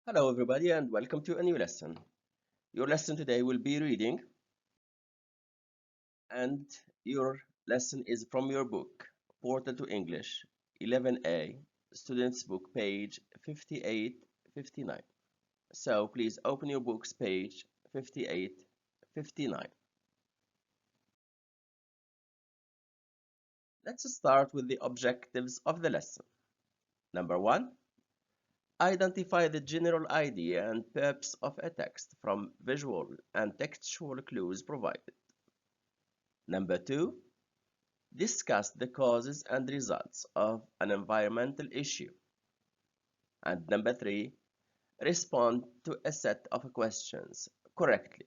Hello everybody and welcome to a new lesson. Your lesson today will be reading and your lesson is from your book, Portal to English 11A, Students Book, page 58, 59. So please open your books, page 58, 59. Let's start with the objectives of the lesson. Number one, identify the general idea and purpose of a text from visual and textual clues provided. Number two, discuss the causes and results of an environmental issue. And number three, respond to a set of questions correctly.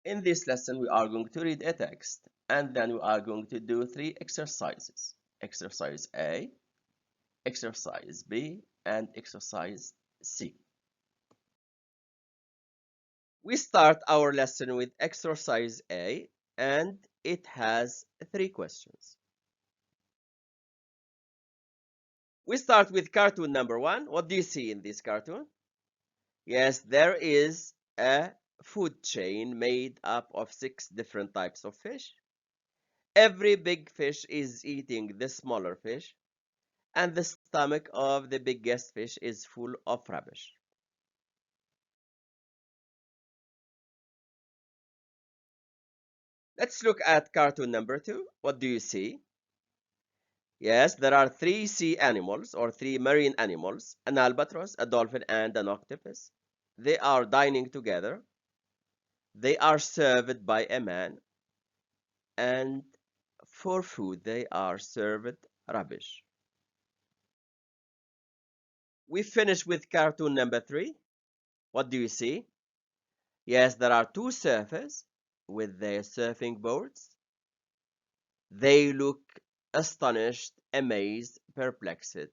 In this lesson, we are going to read a text and then we are going to do three exercises. Exercise A, exercise B, and exercise C. We start our lesson with exercise A and it has three questions. We start with cartoon number one. What do you see in this cartoon? Yes, there is a food chain made up of 6 different types of fish. Every big fish is eating the smaller fish, and the stomach of the biggest fish is full of rubbish. Let's look at cartoon number two. What do you see? Yes, there are 3 sea animals or 3 marine animals, an albatross, a dolphin, and an octopus. They are dining together. They are served by a man, and for food they are served rubbish. We finish with cartoon number 3. What do you see? Yes, there are 2 surfers with their surfing boards. They look astonished, amazed, perplexed,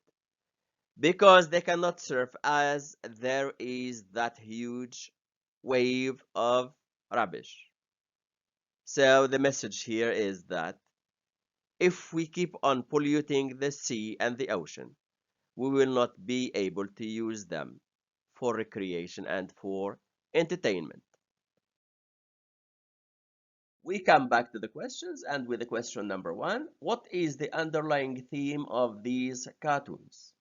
because they cannot surf as there is that huge wave of rubbish. So the message here is that if we keep on polluting the sea and the ocean, we will not be able to use them for recreation and for entertainment. We come back to the questions, and with the question number one, what is the underlying theme of these cartoons?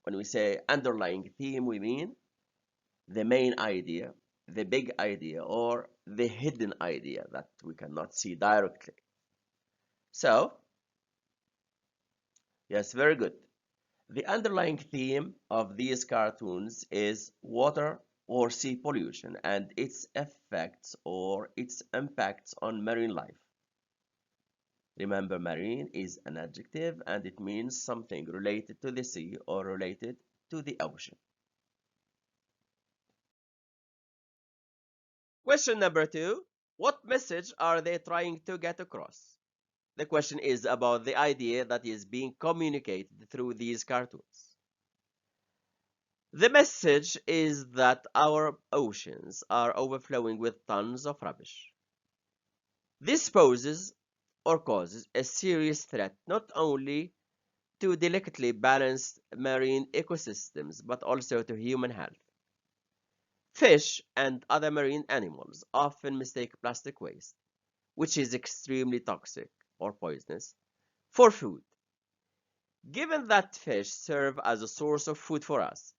When we say underlying theme, we mean the main idea, the big idea, or the hidden idea that we cannot see directly. So, yes, very good. The underlying theme of these cartoons is water or sea pollution and its effects or its impacts on marine life. Remember, marine is an adjective and it means something related to the sea or related to the ocean. Question number two, what message are they trying to get across? The question is about the idea that is being communicated through these cartoons. The message is that our oceans are overflowing with tons of rubbish. This poses or causes a serious threat not only to delicately balanced marine ecosystems but also to human health. Fish and other marine animals often mistake plastic waste, which is extremely toxic or poisonous, for food. Given that fish serve as a source of food for us,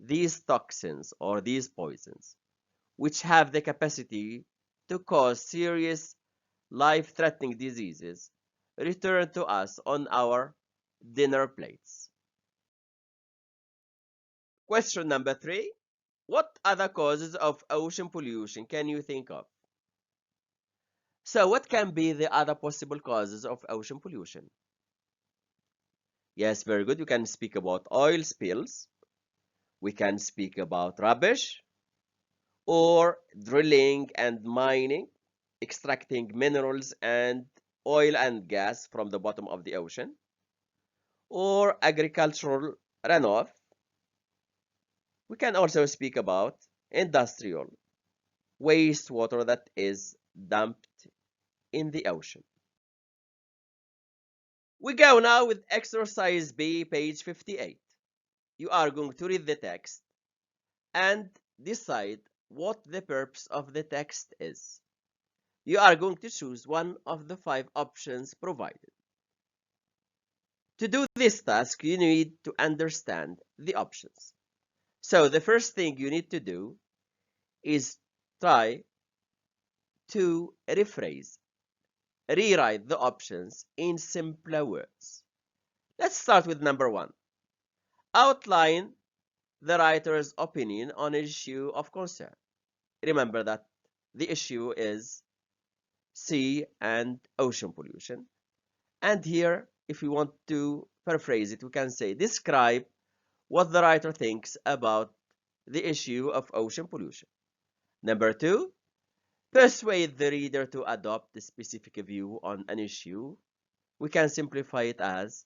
these toxins or these poisons, which have the capacity to cause serious life-threatening diseases, return to us on our dinner plates. Question number 3. What other causes of ocean pollution can you think of? So what can be the other possible causes of ocean pollution? Yes, very good. We can speak about oil spills. We can speak about rubbish or drilling and mining, extracting minerals and oil and gas from the bottom of the ocean, or agricultural runoff. We can also speak about industrial wastewater that is dumped in the ocean. We go now with exercise B, page 58. You are going to read the text and decide what the purpose of the text is. You are going to choose one of the 5 options provided. To do this task, you need to understand the options. So the first thing you need to do is try to rewrite the options in simpler words. Let's start with number 1. Outline the writer's opinion on an issue of concern. Remember that the issue is sea and ocean pollution. And here, if we want to paraphrase it, we can say describe what the writer thinks about the issue of ocean pollution. Number 2, persuade the reader to adopt a specific view on an issue. We can simplify it as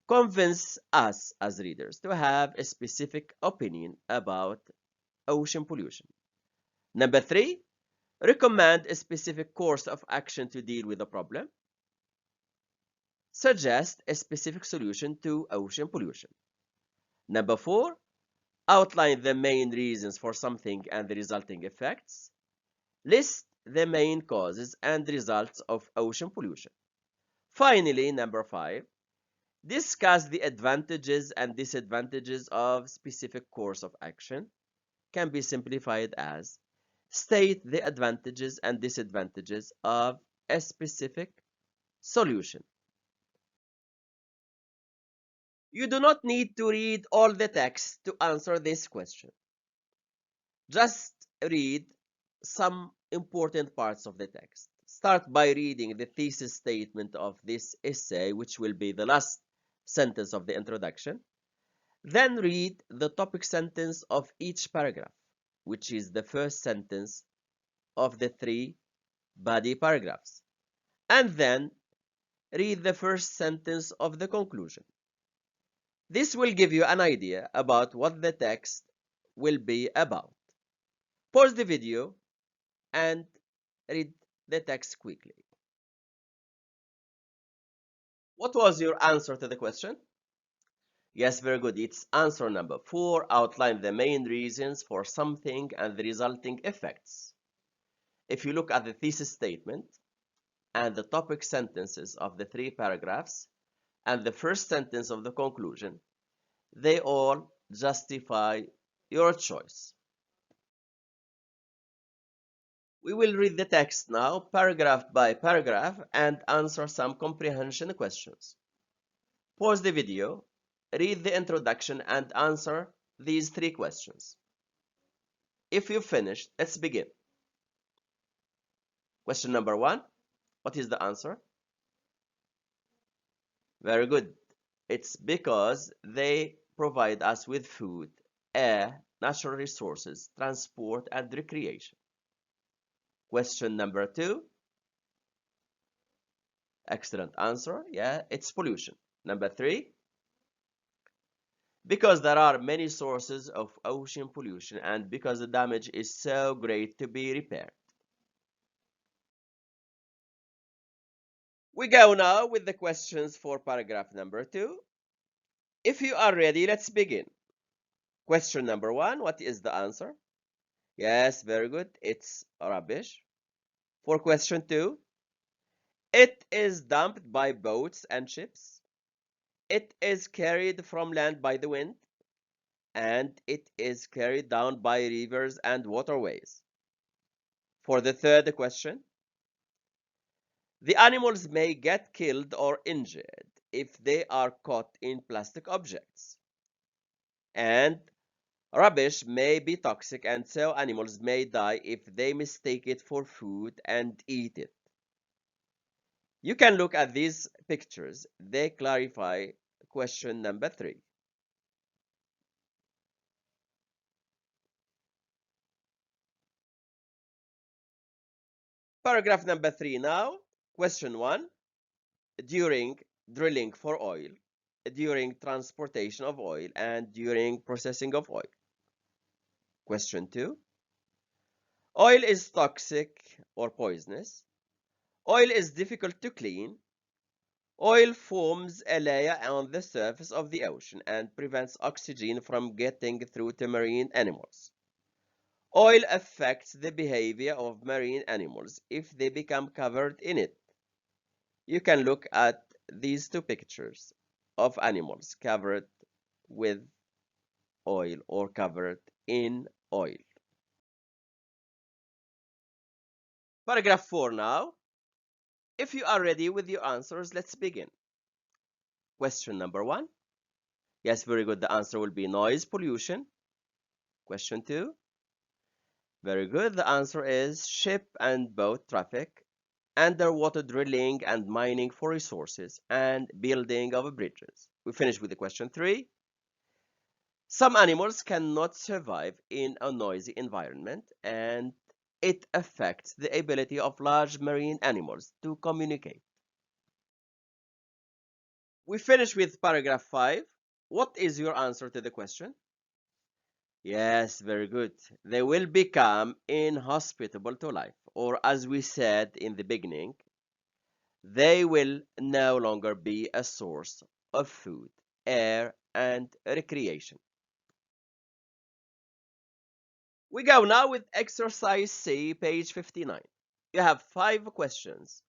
convince us as readers to have a specific opinion about ocean pollution. Number 3, recommend a specific course of action to deal with the problem. Suggest a specific solution to ocean pollution. Number 4, outline the main reasons for something and the resulting effects. List the main causes and results of ocean pollution. Finally, number 5, discuss the advantages and disadvantages of specific course of action. Can be simplified as state the advantages and disadvantages of a specific solution. You do not need to read all the text to answer this question. Just read some important parts of the text. Start by reading the thesis statement of this essay, which will be the last sentence of the introduction. Then read the topic sentence of each paragraph, which is the first sentence of the 3 body paragraphs. And then read the first sentence of the conclusion. This will give you an idea about what the text will be about. Pause the video and read the text quickly. What was your answer to the question? Yes, very good. It's answer number 4. Outline the main reasons for something and the resulting effects. If you look at the thesis statement and the topic sentences of the 3 paragraphs and the first sentence of the conclusion, they all justify your choice. We will read the text now, paragraph by paragraph, and answer some comprehension questions. Pause the video, read the introduction, and answer these 3 questions. If you've finished, let's begin. Question number 1, what is the answer? Very good. It's because they provide us with food, air, natural resources, transport, and recreation. Question number 2. Excellent answer. Yeah, it's pollution. Number 3. Because there are many sources of ocean pollution and because the damage is so great to be repaired. We go now with the questions for paragraph number 2. If you are ready, let's begin. Question number 1, what is the answer? Yes, very good. It's rubbish. For question 2, it is dumped by boats and ships. It is carried from land by the wind. And it is carried down by rivers and waterways. For the third question, the animals may get killed or injured if they are caught in plastic objects. And rubbish may be toxic, and so animals may die if they mistake it for food and eat it. You can look at these pictures. They clarify question number 3. Paragraph number 3 now. Question 1. During drilling for oil, during transportation of oil, and during processing of oil. Question 2. Oil is toxic or poisonous. Oil is difficult to clean. Oil forms a layer on the surface of the ocean and prevents oxygen from getting through to marine animals. Oil affects the behavior of marine animals if they become covered in it. You can look at these two pictures of animals covered with oil or covered in oil. Paragraph 4 now. If you are ready with your answers, let's begin. Question number 1. Yes, very good. The answer will be noise pollution. Question 2. Very good. The answer is ship and boat traffic, underwater drilling and mining for resources, and building of bridges. We finish with the question 3. Some animals cannot survive in a noisy environment, and it affects the ability of large marine animals to communicate. We finish with paragraph 5. What is your answer to the question? Yes, very good. They will become inhospitable to life, or as we said in the beginning, they will no longer be a source of food, air, and recreation. We go now with exercise C, page 59. You have 5 questions,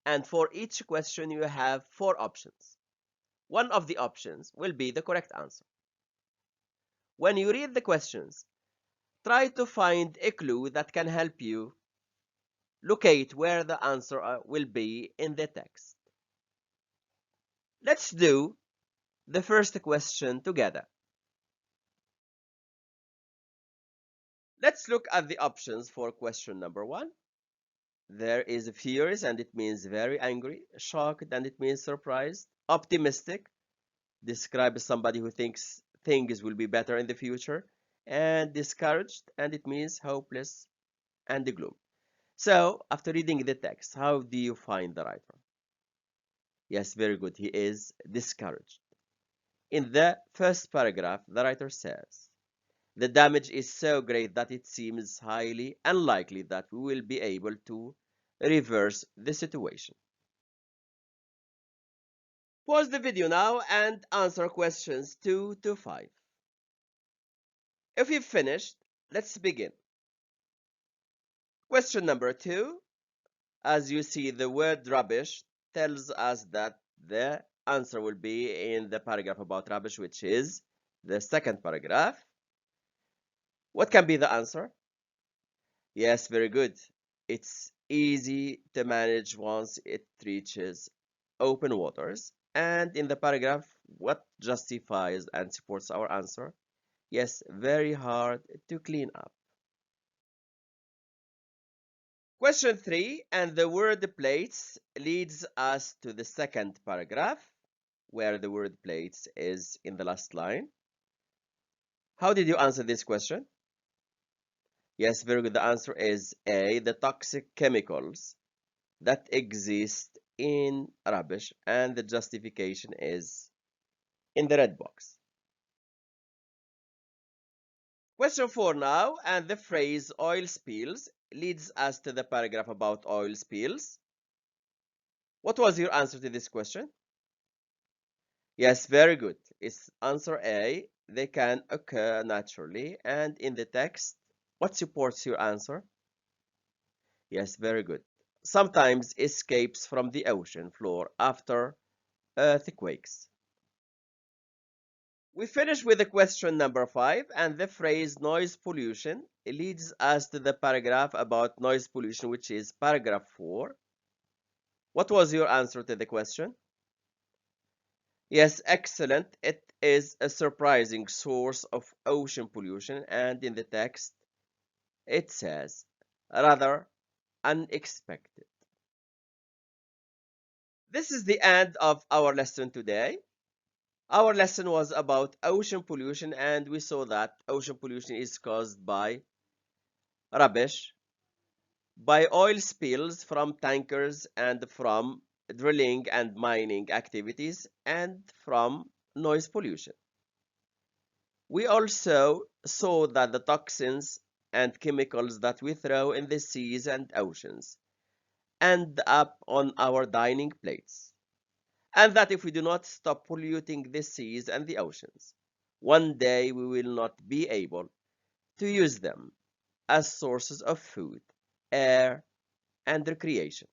and for each question you have 4 options. One of the options will be the correct answer. When you read the questions, try to find a clue that can help you locate where the answer will be in the text. Let's do the first question together. Let's look at the options for question number 1. There is furious and it means very angry, shocked and it means surprised, optimistic describes somebody who thinks things will be better in the future, and discouraged and it means hopeless and gloom. So, after reading the text, how do you find the writer? Yes, very good. He is discouraged. In the first paragraph, the writer says, the damage is so great that it seems highly unlikely that we will be able to reverse the situation. Pause the video now and answer questions 2 to 5. If you've finished, let's begin. Question number 2. As you see, the word rubbish tells us that the answer will be in the paragraph about rubbish, which is the second paragraph. What can be the answer? Yes, very good. It's easy to manage once it reaches open waters. And in the paragraph, what justifies and supports our answer? Yes, very hard to clean up. Question 3, and the word plates leads us to the second paragraph, where the word plates is in the last line. How did you answer this question? Yes, very good. The answer is A, the toxic chemicals that exist in rubbish, and the justification is in the red box. Question 4 now, and the phrase oil spills leads us to the paragraph about oil spills. What was your answer to this question? Yes, very good. It's answer A. They can occur naturally. And in the text, what supports your answer? Yes, very good. Sometimes escapes from the ocean floor after earthquakes. We finish with the question number 5, and the phrase noise pollution leads us to the paragraph about noise pollution, which is paragraph 4. What was your answer to the question? Yes, excellent. It is a surprising source of ocean pollution, and in the text, it says, rather unexpected. This is the end of our lesson today. Our lesson was about ocean pollution, and we saw that ocean pollution is caused by rubbish, by oil spills from tankers, and from drilling and mining activities, and from noise pollution. We also saw that the toxins and chemicals that we throw in the seas and oceans end up on our dining plates. and that if we do not stop polluting the seas and the oceans, one day we will not be able to use them as sources of food, air, and recreation.